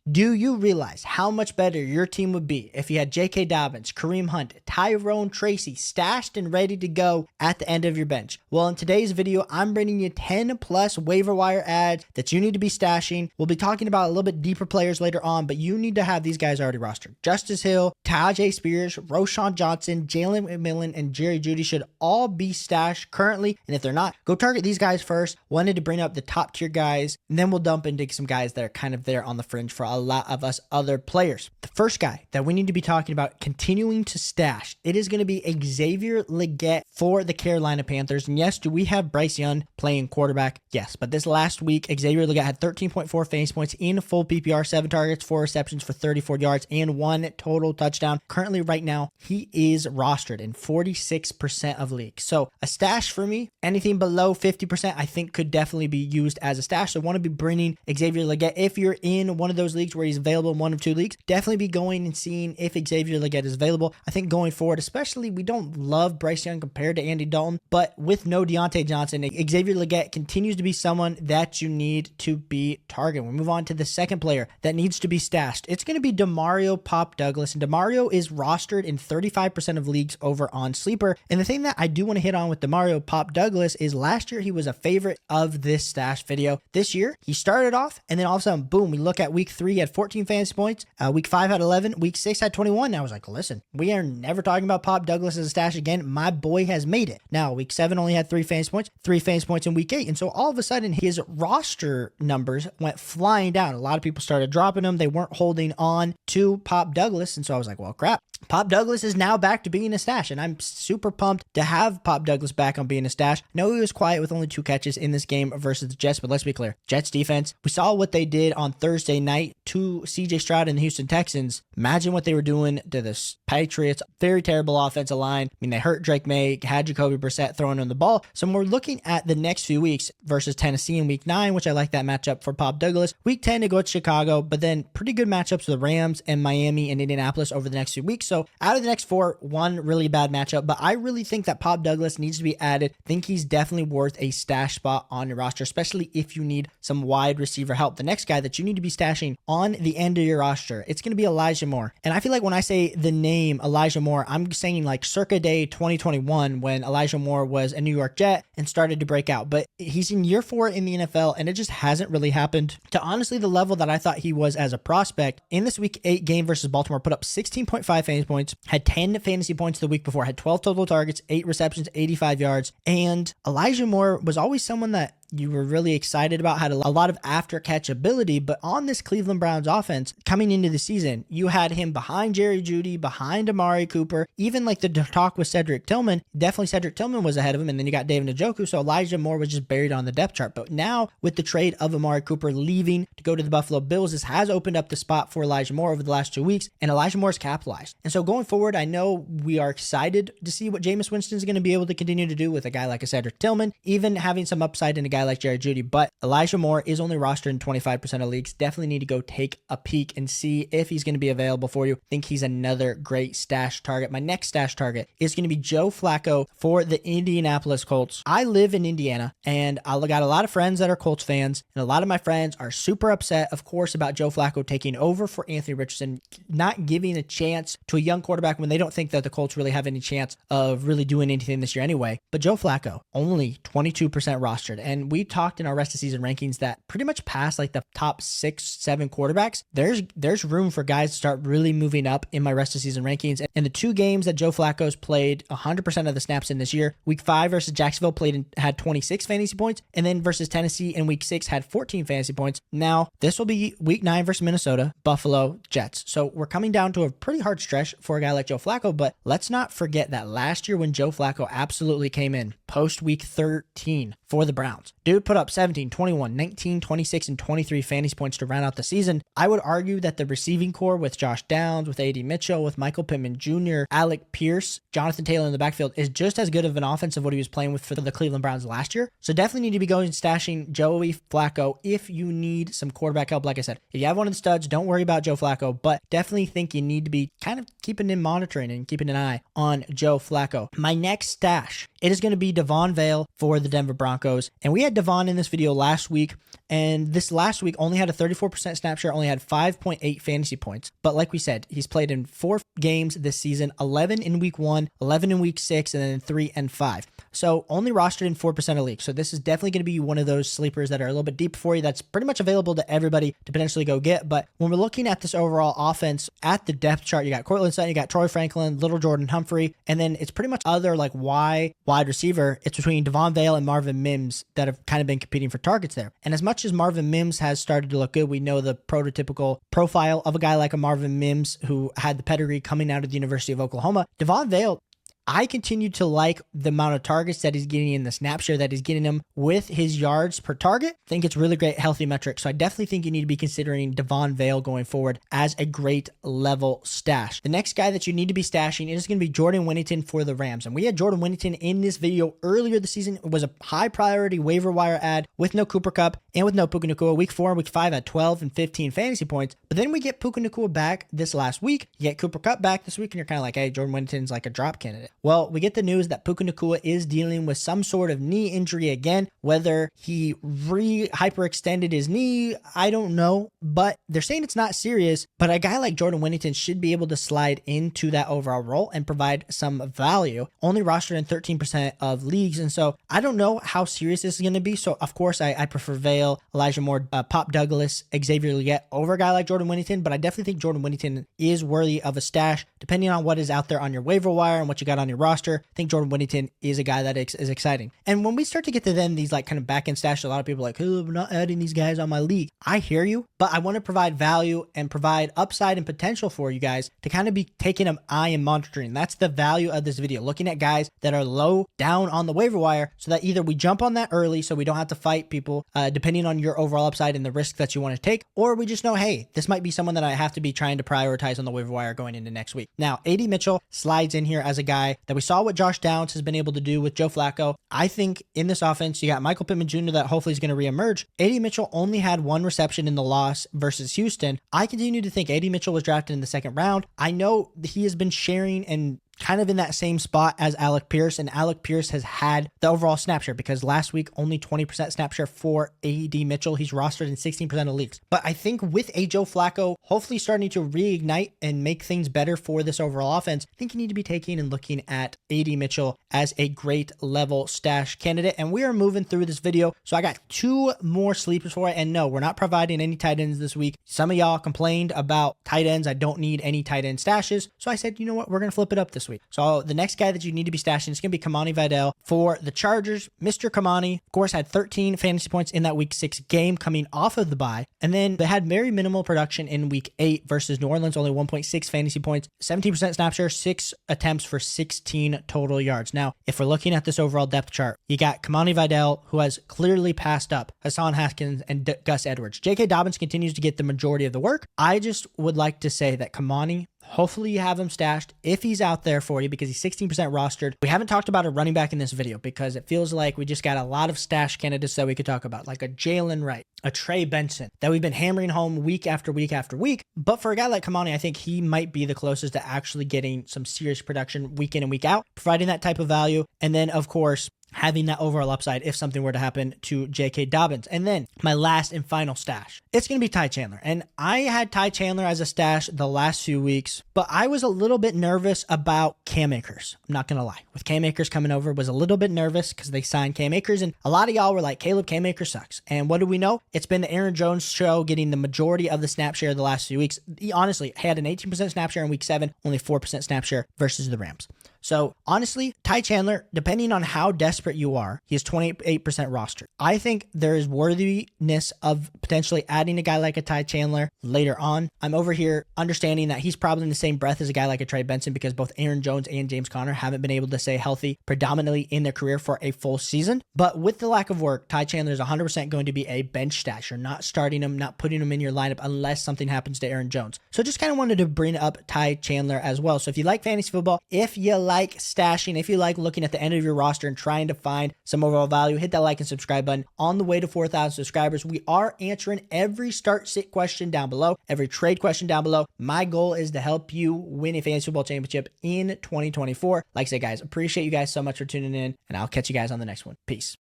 Do you realize how much better your team would be if you had J.K. Dobbins, Kareem Hunt, Tyrone Tracy stashed and ready to go at the end of your bench? Well, in today's video, I'm bringing you 10 plus waiver wire ads that you need to be stashing. We'll be talking about a little bit deeper players later on, but you need to have these guys already rostered. Justice Hill, Tajay Spears, Roschon Johnson, Jalen McMillan, and Jerry Jeudy should all be stashed currently. And if they're not, go target these guys first. Wanted to bring up the top tier guys, and then we'll dump into some guys that are kind of there on the fringe for a lot of us other players. The first guy that we need to be talking about continuing to stash, it is going to be Xavier Legette for the Carolina Panthers. And yes, do we have Bryce Young playing quarterback? Yes, but this last week, Xavier Legette had 13.4 fantasy points in full PPR, 7 targets, 4 receptions for 34 yards, and 1 total touchdown. Currently, right now, he is rostered in 46% of leagues. So a stash for me, anything below 50%, I think could definitely be used as a stash. So I want to be bringing Xavier Legette. If you're in one of those leagues where he's available in 1 of 2 leagues, definitely be going and seeing if Xavier Legette is available. I think going forward, especially, we don't love Bryce Young compared to Andy Dalton, but with no Deontay Johnson, Xavier Legette continues to be someone that you need to be targeting. We move on to the second player that needs to be stashed. It's going to be Demario Pop Douglas, and Demario is rostered in 35% of leagues over on Sleeper. And the thing that I do want to hit on with Demario Pop Douglas is last year he was a favorite of this stash video. This year he started off, and then all of a sudden, boom, we look at week 3, he had 14 fantasy points, week 5 had 11, week 6 had 21. Now I was like, listen, we are never talking about Pop Douglas as a stash again. My boy has made it. Now week 7 only had 3 fantasy points in week 8. And so all of a sudden his roster numbers went flying down. A lot of people started dropping him. They weren't holding on to Pop Douglas. And so I was like, well, crap. Pop Douglas is now back to being a stash, and I'm super pumped to have Pop Douglas back on being a stash. I know he was quiet with only 2 catches in this game versus the Jets, but let's be clear. Jets defense, we saw what they did on Thursday night to CJ Stroud and the Houston Texans. Imagine what they were doing to the Patriots. Very terrible offensive line. I mean, they hurt Drake May, had Jacoby Brissett throwing on the ball. So we're looking at the next few weeks versus Tennessee in week 9, which I like that matchup for Pop Douglas. Week 10 to go to Chicago, but then pretty good matchups with the Rams and Miami and Indianapolis over the next few weeks. So out of the next 4, 1 really bad matchup, but I really think that Pop Douglas needs to be added. I think he's definitely worth a stash spot on your roster, especially if you need some wide receiver help. The next guy that you need to be stashing on the end of your roster, it's going to be Elijah Moore. And I feel like when I say the name Elijah Moore, I'm saying like circa day 2021 when Elijah Moore was a New York Jet and started to break out. But he's in year 4 in the NFL, and it just hasn't really happened to honestly the level that I thought he was as a prospect. In this week 8 game versus Baltimore, put up 16.5 fantasy points, had 10 fantasy points the week before, had 12 total targets, 8 receptions, 85 yards. And Elijah Moore was always someone that you were really excited about, had a lot of after catch ability, but on this Cleveland Browns offense coming into the season, you had him behind Jerry Jeudy, behind Amari Cooper, even like the talk with Cedric Tillman, definitely Cedric Tillman was ahead of him, and then you got David Njoku, so Elijah Moore was just buried on the depth chart. But now with the trade of Amari Cooper leaving to go to the Buffalo Bills, this has opened up the spot for Elijah Moore over the last 2 weeks, and Elijah Moore is capitalized. And so going forward, I know we are excited to see what Jameis Winston is going to be able to continue to do with a guy like a Cedric Tillman, even having some upside in a guy like Jerry Jeudy, but Elijah Moore is only rostered in 25% of leagues. Definitely need to go take a peek and see if he's going to be available for you. I think he's another great stash target. My next stash target is going to be Joe Flacco for the Indianapolis Colts. I live in Indiana, and I got a lot of friends that are Colts fans, and a lot of my friends are super upset, of course, about Joe Flacco taking over for Anthony Richardson, not giving a chance to a young quarterback when they don't think that the Colts really have any chance of really doing anything this year anyway. But Joe Flacco, only 22% rostered, and we talked in our rest of season rankings that pretty much past like the top 6, 7 quarterbacks, there's room for guys to start really moving up in my rest of season rankings. And the 2 games that Joe Flacco's played 100% of the snaps in this year, week 5 versus Jacksonville had 26 fantasy points, and then versus Tennessee in week 6 had 14 fantasy points. Now this will be week 9 versus Minnesota, Buffalo, Jets. So we're coming down to a pretty hard stretch for a guy like Joe Flacco, but let's not forget that last year when Joe Flacco absolutely came in post week 13 for the Browns, dude put up 17, 21, 19, 26, and 23 fantasy points to round out the season. I would argue that the receiving core with Josh Downs, with A.D. Mitchell, with Michael Pittman Jr., Alec Pierce, Jonathan Taylor in the backfield is just as good of an offense of what he was playing with for the Cleveland Browns last year. So definitely need to be going stashing Joey Flacco if you need some quarterback help. Like I said, if you have one of the studs, don't worry about Joe Flacco, but definitely think you need to be kind of keeping in monitoring and keeping an eye on Joe Flacco. My next stash, it is going to be Devon Vale for the Denver Broncos. And we had Devon in this video last week. And this last week only had a 34% snap share, only had 5.8 fantasy points. But like we said, he's played in 4 games this season, 11 in week 1, 11 in week 6, and then 3 and 5. So only rostered in 4% of leagues. So this is definitely going to be one of those sleepers that are a little bit deep for you. That's pretty much available to everybody to potentially go get. But when we're looking at this overall offense at the depth chart, you got Cortland Sutton, you got Troy Franklin, Little Jordan Humphrey, and then it's pretty much other like wide receiver. It's between Devon Vale and Marvin Mims that have kind of been competing for targets there. And as much as Marvin Mims has started to look good, we know the prototypical profile of a guy like a Marvin Mims who had the pedigree coming out of the University of Oklahoma. Devon Vale, I continue to like the amount of targets that he's getting in the snap share that he's getting him with his yards per target. I think it's really great, healthy metric. So I definitely think you need to be considering Devon Vale going forward as a great level stash. The next guy that you need to be stashing is going to be Jordan Whittington for the Rams. And we had Jordan Whittington in this video earlier this season. It was a high priority waiver wire ad with no Cooper Kupp and with no Puka Nacua. Week 4 and week 5 had 12 and 15 fantasy points. But then we get Puka Nacua back this last week. You get Cooper Kupp back this week, and you're kind of like, hey, Jordan Whittington's like a drop candidate. Well, we get the news that Puka Nacua is dealing with some sort of knee injury again. Whether he hyperextended his knee, I don't know, but they're saying it's not serious. But a guy like Jordan Whittington should be able to slide into that overall role and provide some value. Only rostered in 13% of leagues, and so I don't know how serious this is going to be. So of course I prefer Vale, Elijah Moore, Pop Douglas, Xavier Legette over a guy like Jordan Whittington, but I definitely think Jordan Whittington is worthy of a stash depending on what is out there on your waiver wire and what you got on your roster. I think Jordan Whittington is a guy that is exciting. And when we start to get to then these like kind of back end stash, a lot of people are like, oh, I'm not adding these guys on my league. I hear you, but I want to provide value and provide upside and potential for you guys to kind of be taking an eye and monitoring. That's the value of this video, looking at guys that are low down on the waiver wire so that either we jump on that early so we don't have to fight people depending on your overall upside and the risk that you want to take, or we just know, hey, this might be someone that I have to be trying to prioritize on the waiver wire going into next week. Now, AD Mitchell slides in here as a guy that we saw what Josh Downs has been able to do with Joe Flacco. I think in this offense, you got Michael Pittman Jr. that hopefully is going to reemerge. AD Mitchell only had 1 reception in the loss versus Houston. I continue to think AD Mitchell was drafted in the 2nd round. I know he has been sharing and kind of in that same spot as Alec Pierce, and Alec Pierce has had the overall snap share because last week only 20% snap share for AD Mitchell. He's rostered in 16% of leagues. But I think with a Joe Flacco hopefully starting to reignite and make things better for this overall offense, I think you need to be taking and looking at AD Mitchell as a great level stash candidate. And we are moving through this video, so I got 2 more sleepers for it. And no, we're not providing any tight ends this week. Some of y'all complained about tight ends. I don't need any tight end stashes. So I said, you know what? We're going to flip it up this week. So the next guy that you need to be stashing is going to be Kamani Vidal for the Chargers. Mr. Kamani, of course, had 13 fantasy points in that week 6 game coming off of the bye. And then they had very minimal production in week 8 versus New Orleans, only 1.6 fantasy points, 17% snap share, 6 attempts for 16 total yards. Now, if we're looking at this overall depth chart, you got Kamani Vidal, who has clearly passed up Hassan Haskins and Gus Edwards. J.K. Dobbins continues to get the majority of the work. I just would like to say that Kamani, hopefully you have him stashed if he's out there for you because he's 16% rostered. We haven't talked about a running back in this video because it feels like we just got a lot of stash candidates that we could talk about, like a Jalen Wright, a Trey Benson that we've been hammering home week after week after week. But for a guy like Kamani, I think he might be the closest to actually getting some serious production week in and week out, providing that type of value. And then, of course, having that overall upside if something were to happen to J.K. Dobbins. And then my last and final stash, it's going to be Ty Chandler. And I had Ty Chandler as a stash the last few weeks, but I was a little bit nervous about Cam Akers. I'm not going to lie. With Cam Akers coming over, was a little bit nervous because they signed Cam Akers. And a lot of y'all were like, Caleb, Cam Akers sucks. And what do we know? It's been the Aaron Jones show getting the majority of the snap share the last few weeks. He honestly had an 18% snap share in week 7, only 4% snap share versus the Rams. So honestly, Ty Chandler, depending on how desperate you are, he is 28% rostered. I think there is worthiness of potentially adding a guy like a Ty Chandler later on. I'm over here understanding that he's probably in the same breath as a guy like a Trey Benson because both Aaron Jones and James Conner haven't been able to stay healthy predominantly in their career for a full season. But with the lack of work, Ty Chandler is 100% going to be a bench stash. You're not starting him, not putting him in your lineup unless something happens to Aaron Jones. So just kind of wanted to bring up Ty Chandler as well. So if you like fantasy football, if you like stashing, if you like looking at the end of your roster and trying to find some overall value, hit that like and subscribe button. On the way to 4,000 subscribers, we are answering every start sit question down below, every trade question down below. My goal is to help you win a fantasy football championship in 2024. Like I said, guys, appreciate you guys so much for tuning in, and I'll catch you guys on the next one. Peace.